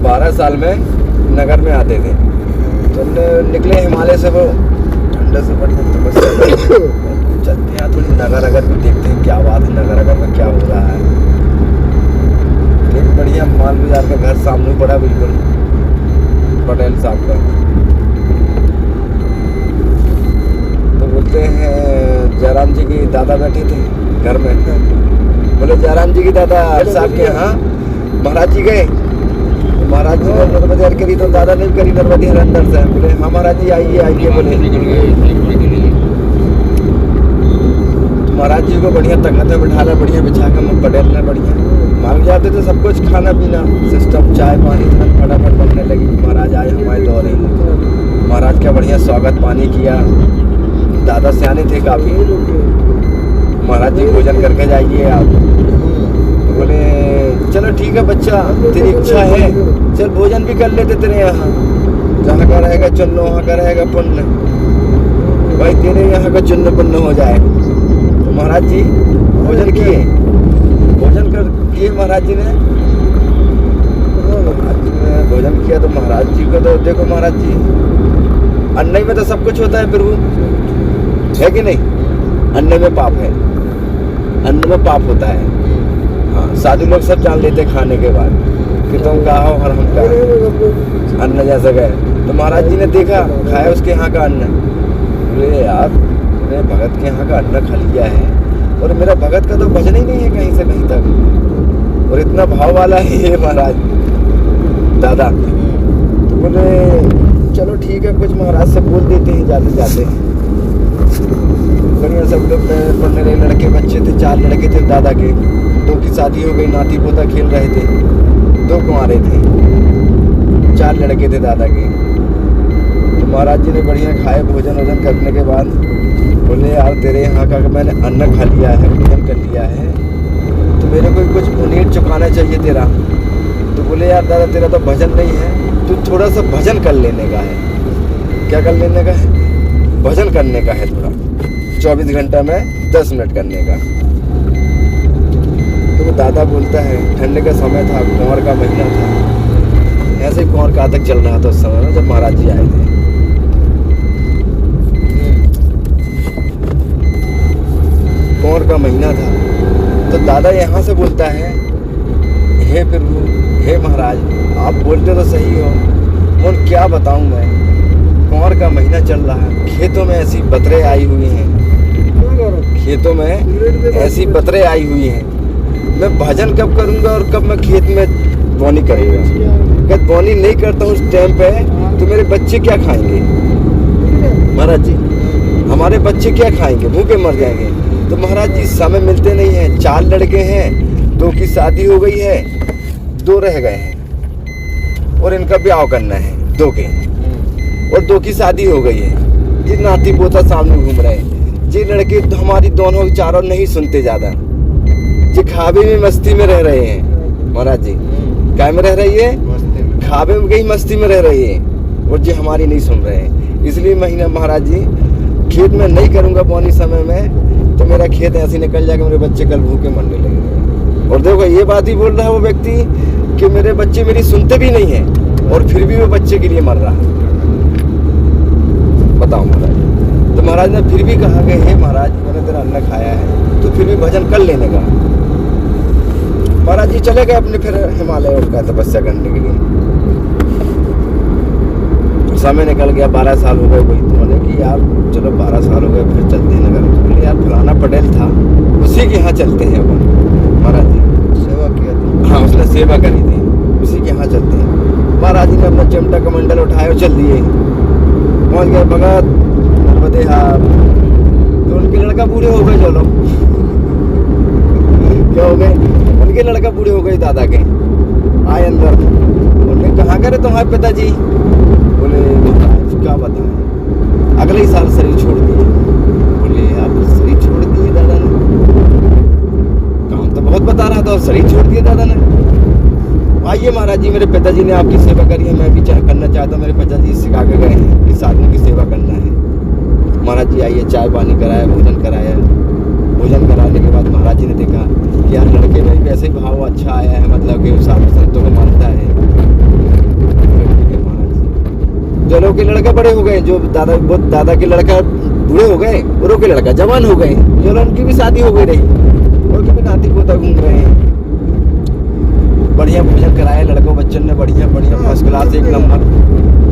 12 साल में नगर में आते थे। तो निकले हिमालय से, वो ठंडे से बढ़िया तपस्या चलते हैं थोड़ी नगर अगर भी देखते हैं क्या बात है, नगर अगर में क्या हो रहा है। एक बढ़िया माल बाजार का घर सामने पड़ा बिल्कुल पटेल साहब का। तो बोलते हैं जयराम जी की दादा बैठे थे घर में, बोले जयराम जी की दादा साहब के यहाँ महाराज जी गए। महाराज जी ने नर्मदा करी तो दादा ने करी नर्मदा अंदर से। बोले हाँ महाराज जी आइए आइए। बोले महाराज जी को बढ़िया तखत में बिठाना, बढ़िया बिछा कर पटेल ने बढ़िया मांग जाते थे सब कुछ, खाना पीना सिस्टम, चाय पानी फटाफट बनने लगी। महाराज आए हमारे दौरे, महाराज का बढ़िया स्वागत पानी किया। दादा सियाने थे काफ़ी। महाराज जी भोजन करके जाइए आप। बोले चलो ठीक है बच्चा, तेरी इच्छा है, चल भोजन भी कर लेते तेरे यहाँ, जहाँ का रहेगा चुन्न वहाँ का रहेगा पुण्य, भाई तेरे यहाँ का चुन्न पुण्य हो जाए। तो महाराज जी भोजन किए, भोजन कर किए महाराज जी ने भोजन किया। तो महाराज जी को तो देखो, महाराज जी अन्न में तो सब कुछ होता है प्रभु, है कि नहीं? अन्न में पाप है, अन्न में पाप होता है। हाँ, साधु लोग सब जान लेते खाने के बाद कि तुम कहा हो और हम कहा, अन्न जैसा गए। तो महाराज जी ने देखा खाया उसके यहाँ का अन्न। बोले यार मैंने भगत के यहाँ का अन्न खा लिया है और मेरा भगत का तो भजन ही नहीं है कहीं से कहीं तक, और इतना भाव वाला है ये महाराज दादा। तो बोले चलो ठीक है, कुछ महाराज से बोल देते हैं जाते जाते। बढ़िया सब लोग पढ़ने रहे, लड़के बच्चे थे, 4 लड़के थे दादा के, 2 की शादी हो गई, नाती पोता खेल रहे थे, 2 कुंवारे थे, 4 लड़के थे दादा के। तो महाराज जी ने बढ़िया खाए, भोजन वोजन करने के बाद बोले यार तेरे यहाँ का मैंने अन्न खा लिया है, भोजन कर लिया है, तो मेरे को कुछ पुनीत चुकाना चाहिए तेरा। तो बोले यार दादा तेरा तो भजन नहीं है, तू थोड़ा सा भजन कर लेने का है। क्या कर लेने का है? भजन करने का है थोड़ा, 24 घंटा में 10 मिनट करने का। तो वो दादा बोलता है ठंड का समय था, कुंवर का महीना था, ऐसे ही कुंवर का तक चल रहा था उस समय में जब महाराज जी आए थे। कुंवर का महीना था। तो दादा यहाँ से बोलता है हे प्रभु, हे महाराज आप बोलते तो सही हो, और क्या बताऊँ मैं, कुंवर का महीना चल रहा है, खेतों में ऐसी बतरे आई हुई हैं, खेतों में ऐसी बतरे आई हुई हैं, मैं भजन कब करूंगा और कब मैं खेत में बोनी करेगा? अगर बोनी नहीं करता हूँ उस टाइम पे तो मेरे बच्चे क्या खाएंगे? महाराज जी हमारे बच्चे क्या खाएंगे? भूखे मर जाएंगे। तो महाराज जी समय मिलते नहीं है, 4 लड़के हैं, 2 की शादी हो गई है, 2 रह गए हैं और इनका ब्याह करना है 2 के, और 2 की शादी हो गई है। जी नाती पोता सामने घूम रहे हैं। जी लड़के हमारी दोनों चारों नहीं सुनते ज़्यादा, जी खाबे में मस्ती में रह रहे हैं। महाराज जी क्या में रह रही है? खाबे में गई मस्ती में रह रही है, और जी हमारी नहीं सुन रहे हैं। इसलिए महीना महाराज जी खेत में नहीं करूँगा बोनी समय में, तो मेरा खेत ऐसे निकल जाएगा, मेरे बच्चे कल भूखे मरने लगेंगे। और देखो ये बात ही बोल रहा है वो व्यक्ति कि मेरे बच्चे मेरी सुनते भी नहीं हैं, और फिर भी वो बच्चे के लिए मर रहा है। बताओ महाराज। तो महाराज ने फिर भी कहा कि हे महाराज मैंने तेरा अन्न खाया है, तो फिर भी भजन कर लेने का। महाराज जी चले गए अपने फिर हिमालय का तपस्या करने के लिए। समय निकल गया, 12 साल हो गए। वही उन्होंने कि यार चलो 12 साल हो गए, फिर चलते हैं नगर। बोले यार फलाना पटेल था, उसी के यहाँ चलते हैं अपन। महाराज जी सेवा किया था, हाँ उसने सेवा करी थी, उसी के यहाँ चलते हैं। महाराज जी ने अपना चिमटा कमंडल उठाए और चल दिए, पहुँच गए भगत नर्मदे हार। तो उनके लड़का बूढ़े हो गए, जो लोग क्या हो गए, उनके लड़का बूढ़े हो गए दादा के। आए अंदर, उन्होंने कहाँ करे तुम्हारे पिताजी? बोले महाराज क्या बताएं, अगले ही साल शरीर छोड़ दिए। बोले आप शरीर छोड़ दिए दादा ने? काम तो बहुत बता रहा था और शरीर छोड़ दिए दादा ने। आइए महाराज जी मेरे पिताजी ने आपकी सेवा करी है, मैं भी करना चाहता हूँ। मेरे पिताजी सिखा के गए हैं कि आदमी की सेवा करना है। महाराज जी आइए, चाय पानी कराया, भोजन कराया। भोजन कराने के बाद महाराज जी ने देखा कि यार लड़के में भी वैसे ही भाव अच्छा आया है, मतलब कि साधु संतों को मानता है। भैरव के लड़का बड़े हो गए, जो दादा के लड़का बूढ़े हो गए, औरों के लड़का जवान हो गए, जो उनकी भी शादी हो गई रही, उनके भी नाती पोता घूम रहे हैं। बढ़िया भोजन कराए लड़कों बच्चन ने, बढ़िया बढ़िया फर्स्ट क्लास 1 नंबर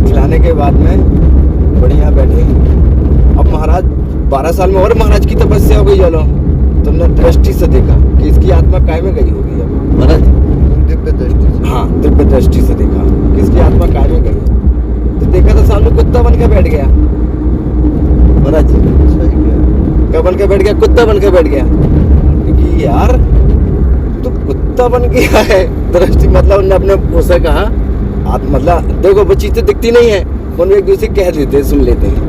खिलाने के बाद में बढ़िया बैठे। अब महाराज 12 साल में और महाराज की तपस्या हो गई। चलो तुमने दृष्टि से देखा कि इसकी आत्मा काय में गई होगी। अब महाराज दिव्य दृष्टि, हाँ दिव्य दृष्टि से देखा कि इसकी आत्मा काय में गई, तो देखा तो सामने कुत्ता बन के बैठ गया। महाराज सही कह, क्या बन के बैठ गया? कुत्ता बन के बैठ गया। क्योंकि यार तो कुत्ता बन गया है, दृष्टि मतलब उन्होंने अपने उसे कहा मतलब देखो वो चीजें दिखती नहीं है, उन्हें एक दूसरे कह देते सुन लेते हैं।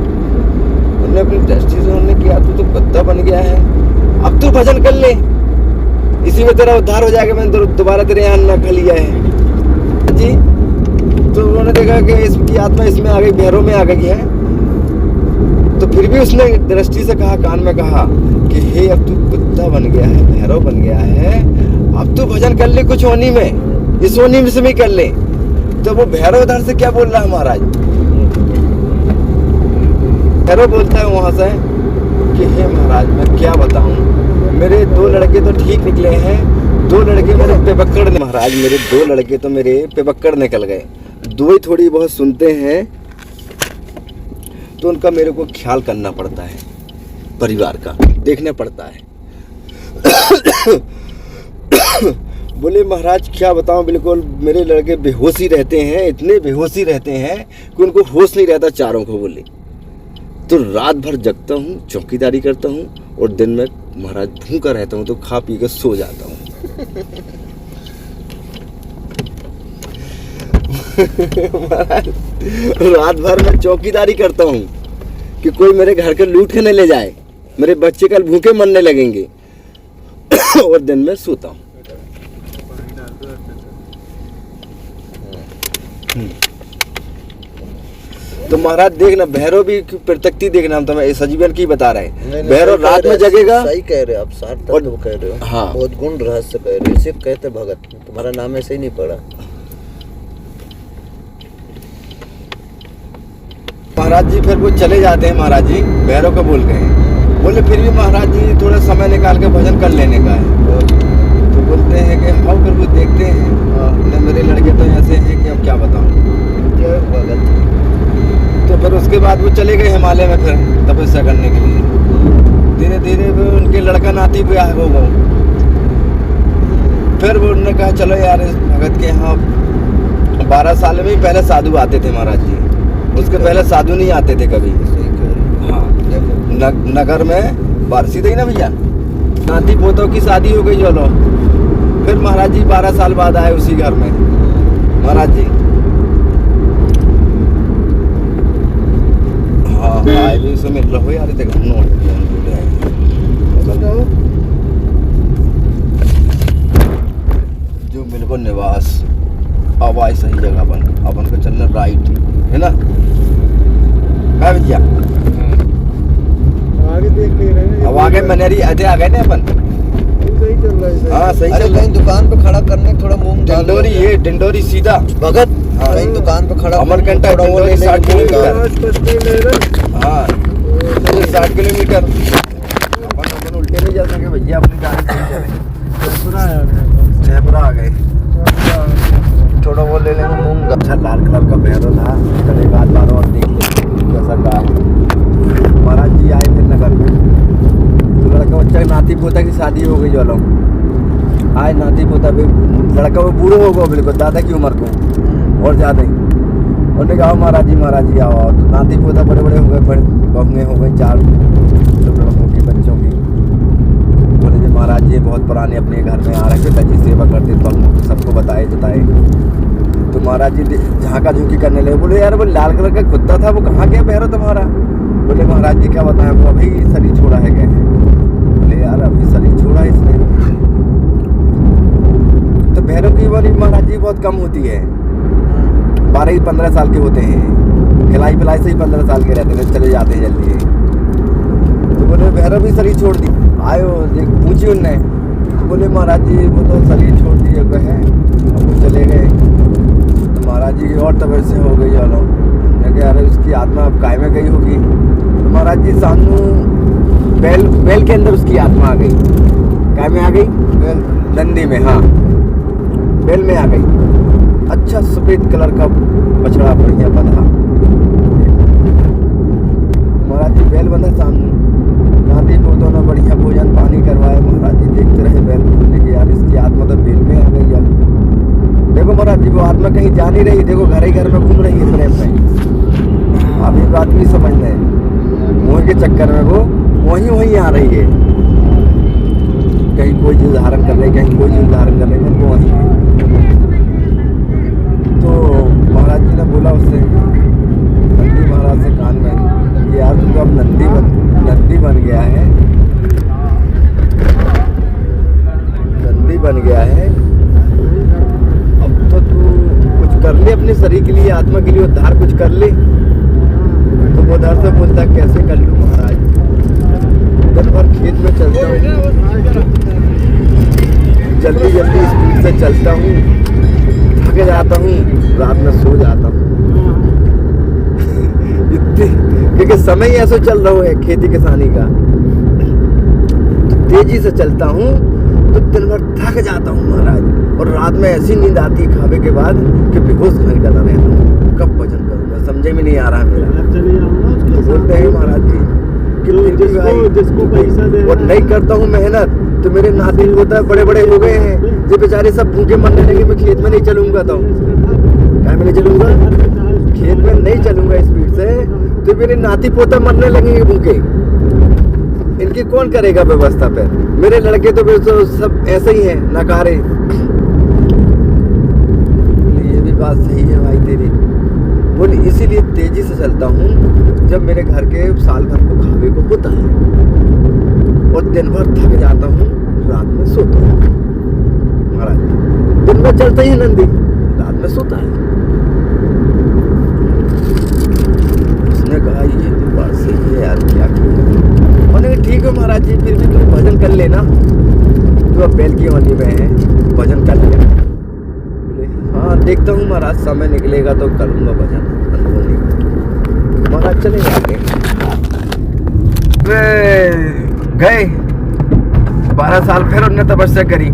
उन्होंने अपनी दृष्टि से उन्होंने किया तू तो कुत्ता बन गया है, अब तू भजन कर ले, इसी में तेरा उद्धार हो जाएगा, मैंने दोबारा तेरे यहाँ न खा लिया है जी। तो उन्होंने देखा कि इसकी आत्मा इसमें आ गई, भैरव में आ गई है। तो फिर भी उसने दृष्टि से कहा, कान में कहा कि हे अब तू कुत्ता बन गया है, भैरव बन गया है, अब तू भजन कर ले कुछ होनी में, इस होनी में से भी कर ले। तो वो भैरव उधर से क्या बोल रहा है महाराज? भैरव बोलता है वहां से कि हे महाराज मैं क्या बताऊं, मेरे 2 लड़के तो ठीक निकले हैं, 2 लड़के मेरे पेबक्कड़ ने, महाराज मेरे 2 लड़के तो मेरे पेबक्कड़ निकल गए, 2 ही थोड़ी बहुत सुनते हैं, तो उनका मेरे को ख्याल करना पड़ता है, परिवार का देखना पड़ता है। बोले महाराज क्या बताऊं, बिल्कुल मेरे लड़के बेहोशी रहते हैं, इतने बेहोशी रहते हैं कि उनको होश नहीं रहता चारों को। बोले तो रात भर जगता हूँ, चौकीदारी करता हूँ, और दिन में महाराज भूखा रहता हूँ, तो खा पी कर सो जाता हूँ। महाराज रात भर मैं चौकीदारी करता हूँ कि कोई मेरे घर के लूट के न ले जाए, मेरे बच्चे कल भूखे मरने लगेंगे, और दिन में सोता हूँ। तो महाराज देखना भैरव भी प्रत्यक्ति देखना, हम तुम्हें सजीवन की बता रहे हैं। भैरव रात में जगेगा, सही कह रहे हो आप, 60 तत्व कह रहे हो, हाँ बहुत गुण रहस्य कह रहे हो, इसे कहते भगत, तुम्हारा नाम ऐसे ही नहीं पड़ा। महाराज जी फिर वो चले जाते हैं, महाराज जी भैरव को बोल गए, बोले फिर भी महाराज जी थोड़ा समय निकाल के भजन कर लेने का है। तो बोलते हैं कि हाँ फिर वो देखते हैं, मेरे लड़के तो ऐसे हैं कि अब क्या बताऊं। जय भगत। तो फिर उसके बाद वो चले गए हिमालय में फिर तपस्या करने के लिए। धीरे धीरे वो उनके लड़का नाती भी आए हो गए। फिर वो उन्होंने कहा चलो यार इस भगत के यहाँ 12 साल में ही पहले साधु आते थे महाराज जी, उसके पहले साधु नहीं आते थे कभी। हाँ नगर में बारसी थी ना भैया, नाती पोतों की शादी हो गई। चलो फिर महाराज जी 12 साल बाद आए उसी घर में महाराज जी। हाँ आए भी उसे मिल रहा हो यार, देखो जो मिलको निवास, अब आए सही जगह अपन को चलना राइट है ना है भैया। आगे देख ले रहे हैं, अब आगे मनेरी आधे आ गए ना अपन, सही चल रहा है। हाँ सही चल रहा है। दुकान पे खड़ा करने थोड़ा मूंग दाल डिंडोरी, ये डिंडोरी सीधा भगत, हाँ कहीं दुकान पे खड़ा अमरकंटक डिंडोरी 60 किलोमीटर। हाँ 60 किलोमीटर। अपन उल्टे नहीं जा सके भैया, अपनी गाड़ी से चले। जयपुरा आ गए, थोड़ा वो ले लेंगे मूंग। अच्छा लाल कलर का भैरव था, चले गाल बार और देख ले कैसा गाय। महाराज जी आए थे नगर में, तो लड़का बच्चा नाती पोता की शादी हो गई। चलो आए नाती पोता भी, लड़का वो बूढ़ो हो गया बिल्कुल दादा की उम्र को और ज़्यादा ही। उन्होंने कहा महाराज जी आओ। तो नाती पोता बड़े बड़े हो गए, बड़े बहुएँ हो गई 4 लड़कों की बच्चों की। बोले जी महाराज जी बहुत पुराने अपने घर में आ रहे, पिताजी सेवा करते बहुओं की, सबको बताए। तो महाराज जी झाँका झुकी करने लगे। बोले यार वो लाल कलर का कुत्ता था, वो कहाँ गया भैरव तुम्हारा? बोले महाराज जी क्या बताएं, वो अभी शरीर छोड़ा है। गए बोले यार अभी शरीर छोड़ा इसने। तो भैरव की उम्र महाराज जी बहुत कम होती है, 12-15 साल के होते हैं। खिलाई पिलाई से ही 15 साल के रहते हैं, चले जाते हैं जल्दी। तो बोले भैरव भी शरीर छोड़ दी। आयो पूछी उनने, तो बोले महाराज जी वो तो शरीर छोड़ दिए है, अब वो चले गए। तो महाराज जी की और तबीयत से हो गई। चलो मैंने कहा अरे उसकी आत्मा अब काय में गई होगी। तो महाराज जी सामने बैल के अंदर उसकी आत्मा आ गई। काय में आ गई? नंदी में, हाँ बैल में आ गई। अच्छा सफेद कलर का बछड़ा बढ़िया बंधा। महाराज जी बैल बंधा सामने, नाती पोतों ने बढ़िया भोजन पानी करवाए। महाराज जी देखते रहे बैल को, कि यार इसकी आत्मा तो बैल में आ गई। अब देखो महाराज जी वो आत्मा कहीं जा नहीं रही, देखो घर ही घर में घूम रही है प्रेम में। आप ये बात भी समझ रहे हैं, मोह के चक्कर में वो वहीं आ रही है। कहीं कोई चीज धारण कर रही, कहीं कोई चीज धारण कर रही है, वो वहीं है। तो महाराज जी ने बोला उससे, नंदी महाराज से कान में, कि यार तू तो अब नंदी बन गया है, नंदी बन गया है। अब तो तू कुछ कर ले अपने शरीर के लिए, आत्मा के लिए उद्धार कुछ कर ले। तो वो उधर से बोलता कैसे कर लूँ महाराज, दिन भर खेत में चलता हूँ, जल्दी स्पीड से चलता हूँ, थक जाता हूँ, रात में सो जाता हूँ। क्योंकि समय ही ऐसा चल रहा है खेती किसानी का, तो तेजी से चलता हूँ तो दिन भर थक जाता हूँ महाराज। और रात में ऐसी नींद आती है खाने के बाद कि बेहोश होने डरा रहता हूँ। कब भजन करूँगा समझे में नहीं आ रहा मेरा। तो बोलते हैं महाराज जी कि और नहीं करता हूँ मेहनत तो मेरे नाती होता है बड़े हो गए हैं, ये बेचारे सब भूखे मरने लगे। मैं खेत में नहीं चलूंगा, तो क्या मैं नहीं चलूंगा, खेत में नहीं चलूंगा स्पीड से, तो मेरे नाती पोता मरने लगेंगे भूखे। इनकी कौन करेगा व्यवस्था पे? मेरे लड़के तो सब ऐसे ही हैं नकारे। ये भी बात सही है भाई तेरी। बोल इसीलिए तेजी से चलता हूँ जब मेरे घर के साल भर को खावे को होता है, और दिन भर थक जाता हूँ, रात में सोता हूँ। महाराज दिन में चलता ही नंदी, रात में सोता है। उसने कहा ये तो बात सही है यार, क्या करूं? मैंने कहा ठीक है महाराज जी, फिर भी तुम भजन कर लेना, तो अब बैल की वाणी में है, भजन कर लेना। बोले हाँ देखता हूँ महाराज, समय निकलेगा तो करूँगा भजन। महाराज चले आगे गए। 12 साल फिर उन्होंने तपस्या करी।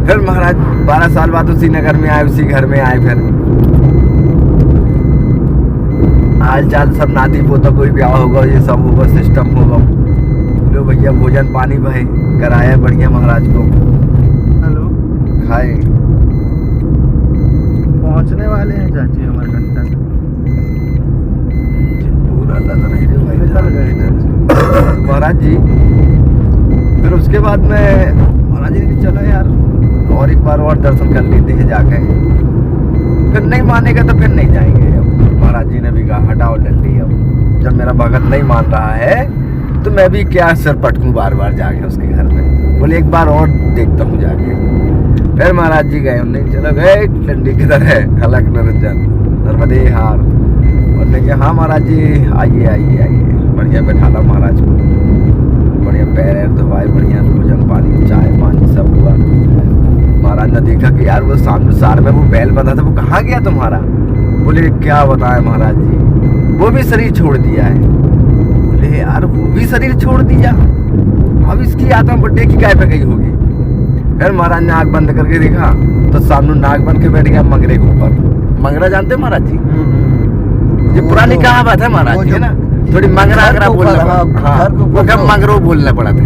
फिर महाराज 12 साल बाद उसी नगर में आए, उसी घर में आए। फिर हाल चाल सब नाती पोता, कोई ब्याह होगा, ये सब होगा, सिस्टम होगा। लो भैया भोजन पानी भाई कराया बढ़िया महाराज को। हेलो खाए पहुंचने वाले हैं चाची हमारे घंटा पूरा लग रही है भाई महाराज जी। फिर उसके बाद में महाराज जी ने चलो यार और एक बार और दर्शन कर लेते हैं जाके। फिर नहीं मानेगा तो फिर नहीं जाएंगे। अब महाराज जी ने भी कहा हटाओ डंडी, अब जब मेरा भगत नहीं मान रहा है तो मैं भी क्या सिर पटकूं बार बार जाके उसके घर में। बोले एक बार और देखता हूँ जाके। फिर महाराज जी गए, नहीं चलो गए डंडी किधर है, अलग निरंजन नर्मदे हार। और कहा हाँ महाराज जी आइए आइए आइए, बढ़िया बैठा ला महाराज को, बढ़िया पैर धोवाए, बढ़िया भोजन पानी चाय पानी सब हुआ। महाराज ने देखा कि यार वो सामने सार में वो बैल बंधा था, वो कहाँ गया तुम्हारा? बोले क्या बताएं महाराज जी, वो भी शरीर छोड़ दिया है। बोले यार वो भी शरीर छोड़ दिया, अब इसकी आत्मा बड्डे की काय पे गई होगी। फिर महाराज ने आँख बंद करके देखा तो सामने नाग बन के बैठ गया मंगरे के ऊपर। मंगरा जानते महाराज जी? ये पुरानी कहावत है महाराज जी, है ना, थोड़ी मंगरा बोलना। हाँ वो क्या मंगरो बोलना पड़ा था।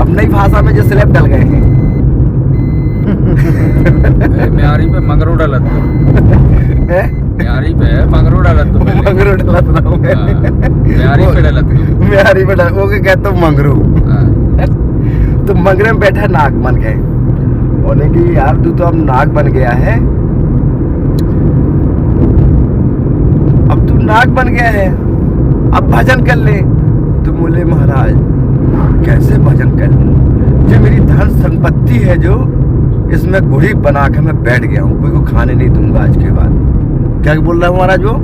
अब नई भाषा में जो स्लैब डल गए हैं। म्यारी पे मंगरू डालत म्यारी पे मंगरू डालत तो मंगरू डालत ना हो म्यारी पे डालत म्यारी पे डालत, वो क्या कहते हो मंगरू। तो मंगरे में बैठा नाग बन गए। बोले कि यार तू तो अब नाग बन गया है, अब तू नाग बन गया है, अब भजन कर ले। तो बोले महाराज कैसे भजन कर लूं, जो मेरी धन संपत्ति है जो इसमें गुड़ी बना के मैं बैठ गया हूँ, कोई को खाने नहीं दूंगा आज के बाद। क्या बोल रहा हूँ महाराज? वो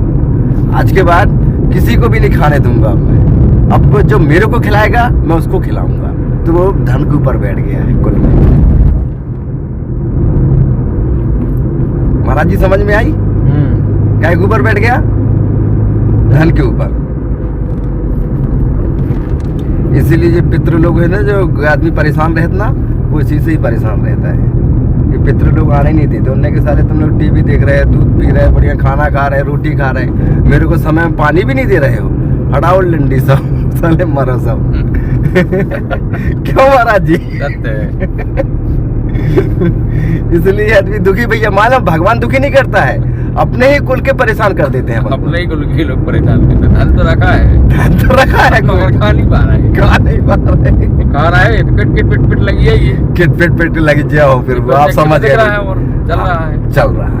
आज के बाद किसी को भी नहीं खाने दूंगा मैं, अब जो मेरे को खिलाएगा मैं उसको खिलाऊंगा। तो वो धन के ऊपर बैठ गया है कुल में। महाराज जी समझ में आई? काय के ऊपर बैठ गया? धन के ऊपर। इसीलिए जो पितृ लोग है ना, जो आदमी परेशान रहता ना, वो इसी से ही परेशान रहता है। ये पितृ लोग आने नहीं देते, उनने के सारे तुम लोग टीवी देख रहे हैं, दूध पी रहे हैं, बढ़िया खाना खा रहे हैं, रोटी खा रहे हैं, मेरे को समय में पानी भी नहीं दे रहे हो। हटाओ लंडी सब, साले मरो सब। क्यों महाराज जी? सत्य है। इसलिए आदमी दुखी, भैया मालूम भगवान दुखी नहीं करता है, अपने ही कुल के परेशान कर देते हैं। अपने ही कुल के लोग परेशान करते हैं। धन तो रखा है, धन तो रखा है, मगर खा नहीं पा रहा है। खा नहीं पा रहे, खा रहा है, पिट पिट पिट पिट लगी है ये। किट पिट पिट लग जाओ, फिर वो आप समझ दिख गए। रहा है और चल रहा है। चल रहा है।